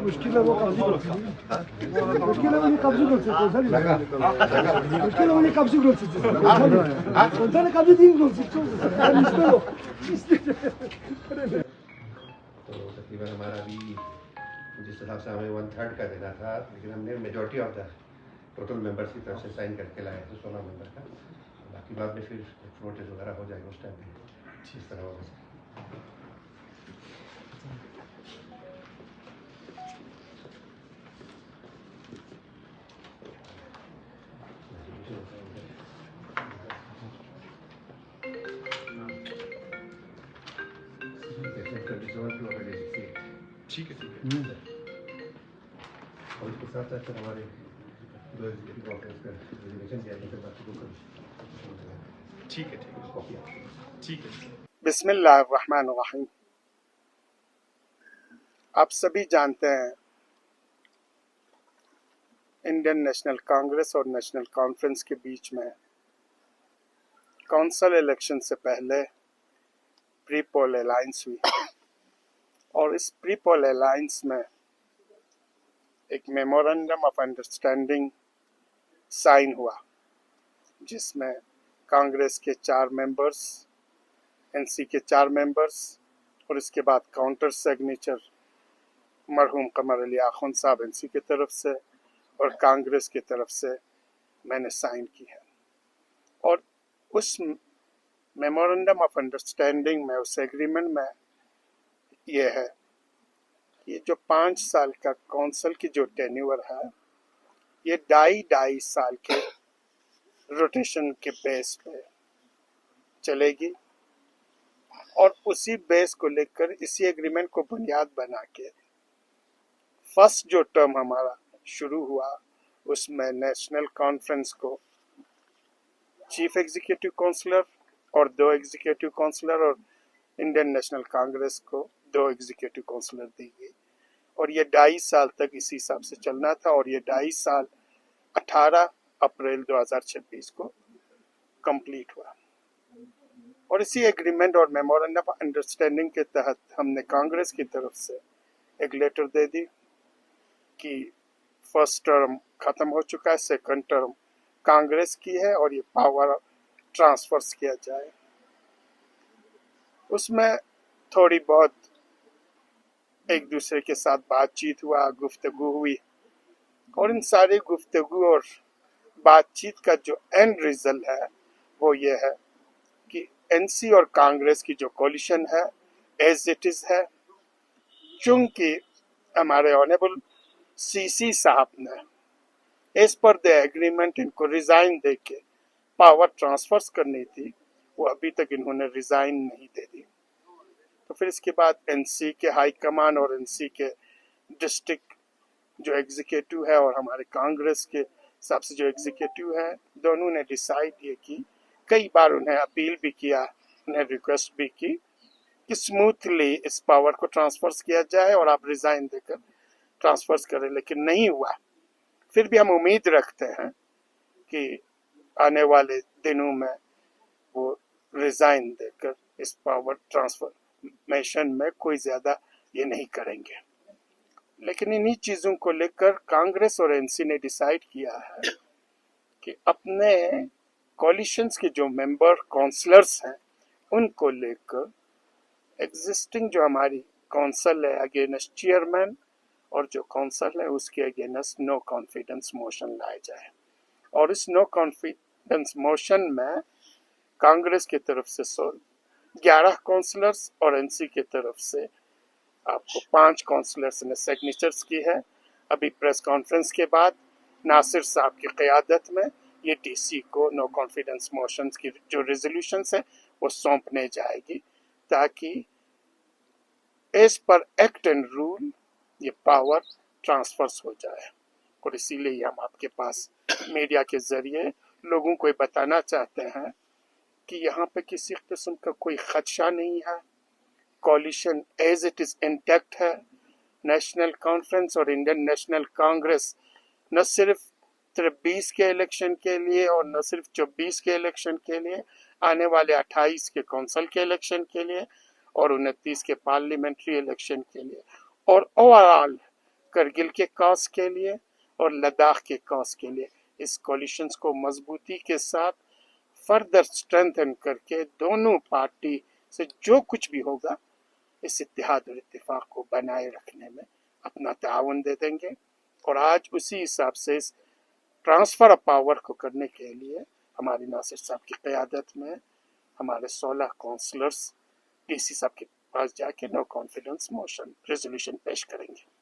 मुश्किल है वो कब्जी मुश्किल है वो कब्जी कर सकते सर मुश्किल है वो कब्जी कर सकते सर कब्जी दिन कर सकते तो तकरीबन हमारा भी जिस हिसाब से हमें 1/3 का देना था, लेकिन हमने majority of the total members की तरफ से साइन करके लाए थे 16 मेंबर का। बाकी बाद में फिर नोटिस वगैरह हो जाएगा उस टाइम में इस तरह होगा। ठीक है और इसके साथ साथ हमारे दो एग्जीक्यूटिव ऑफिस का रिजर्वेशन दिया जाए बाकी को ठीक है बिस्मिल्लाहिर्रहमानिर्रहीम। आप सभी जानते हैं इंडियन नेशनल कांग्रेस और नेशनल कॉन्फ्रेंस के बीच में कौंसल इलेक्शन से पहले प्री पोल अलायंस हुई और इस प्री पोल अलायंस में एक मेमोरेंडम ऑफ अंडरस्टैंडिंग साइन हुआ, जिसमें कांग्रेस के 4 मेंबर्स, एनसी के 4 मेंबर्स और इसके बाद काउंटर सिग्नेचर मरहूम कमर अली आखुन साहब एनसी की तरफ से और कांग्रेस की तरफ से मैंने साइन की है। और उस मेमोरेंडम ऑफ अंडरस्टैंडिंग में, उस एग्रीमेंट में ये है कि जो 5 साल का काउंसिल की जो टेन्यूअर है, ये 2.5 साल के रोटेशन के बेस पे चलेगी और उसी बेस को लेकर इसी एग्रीमेंट को बुनियाद बना के फर्स्ट जो टर्म हमारा शुरू हुआ उसमें नेशनल कॉन्फ्रेंस को चीफ एग्जीक्यूटिव काउंसलर और 2 एग्जीक्यूटिव काउंसलर और इंडियन नेशनल कांग्रेस को 2 एग्जीक्यूटिव काउंसलर दी गई और ये 2.5 साल तक इसी हिसाब से चलना था और ये 2.5 साल 18 अप्रैल 2026 को कंप्लीट हुआ। और इसी एग्रीमेंट और मेमोरेंडम ऑफ अंडरस्टैंडिंग के तहत हमने कांग्रेस की तरफ से एक लेटर दे दी कि फर्स्ट टर्म खत्म हो चुका है, सेकंड टर्म कांग्रेस की है और ये पावर ट्रांसफर्स किया जाए। उसमें थोड़ी बहुत एक दूसरे के साथ बातचीत हुआ, गुफ्तगू हुई और इन सारी गुफ्तगू और बातचीत का जो एंड रिजल्ट है वो ये है कि एनसी और कांग्रेस की जो कोलिशन है एज इट इज है। चूंकि हमारे ऑनरेबल सीसी साहब ने एज पर द एग्रीमेंट इनको रिजाइन दे के पावर ट्रांसफर्स करनी थी, वो अभी तक इन्होंने रिजाइन नहीं दे दी। तो फिर इसके बाद एनसी के हाई कमान और एनसी के डिस्ट्रिक्ट जो एग्जीक्यूटिव है और हमारे कांग्रेस के हिसाब से जो एग्जीक्यूटिव है, दोनों ने डिसाइड ये की, कई बार उन्हें अपील भी किया, उन्हें रिक्वेस्ट भी की कि स्मूथली इस पावर को ट्रांसफर्स किया जाए और आप रिजाइन देकर ट्रांसफर्स करें, लेकिन नहीं हुआ। फिर भी हम उम्मीद रखते हैं कि आने वाले दिनों में वो रिजाइन देकर इस पावर ट्रांसफॉर्मेशन में कोई ज्यादा ये नहीं करेंगे। लेकिन इन्हीं चीजों को लेकर कांग्रेस और एनसी ने डिसाइड किया है कि अपने कोलिशंस के जो मेंबर काउंसलर्स हैं उनको लेकर एग्जिस्टिंग जो हमारी काउंसिल है अगेंस्ट चेयरमैन और जो काउंसिल है उसके अगेंस्ट नो कॉन्फिडेंस मोशन लाया जाए। और इस नो कॉन्फिडेंस मोशन में कांग्रेस की तरफ से 11 काउंसलर्स और एनसी की तरफ से आपको 5 काउंसलर्स ने सिग्नेचर्स की है। अभी प्रेस कॉन्फ्रेंस के बाद नासिर साहब की क़यादत में ये डीसी को नो कॉन्फिडेंस मोशंस की जो रेजोल्यूशंस है वो सौंपने जाएगी, ताकि as per act and rule ये पावर ट्रांसफर्स हो जाए। और इसीलिए हम आपके पास मीडिया के जरिए लोगों को बताना चाहते हैं कि यहाँ पे किसी किस्म का कोई खदशा नहीं है, coalition as it is intact है। नेशनल कॉन्फ्रेंस और इंडियन नेशनल कांग्रेस न सिर्फ सिर्फ 20 के इलेक्शन के लिए और न सिर्फ 24 के इलेक्शन के लिए, आने वाले 28 के कौंसिल के इलेक्शन के लिए और 29 के पार्लियामेंट्री इलेक्शन के लिए और ओवरऑल करगिल के कॉज के लिए और लद्दाख के कॉज के लिए इस कोलिशंस को मजबूती के साथ फर्दर स्ट्रेंथन करके दोनों पार्टी से जो कुछ भी होगा इस इत्तेहाद और इत्तेफाक को बनाए रखने में अपना ताउन दे देंगे। और आज उसी हिसाब से इस ट्रांसफ़र ऑफ पावर को करने के लिए हमारे नासिर साहब की क़यादत में हमारे 16 काउंसलर्स डीसी साहब के पास जाके नो कॉन्फिडेंस मोशन रेजोल्यूशन पेश करेंगे।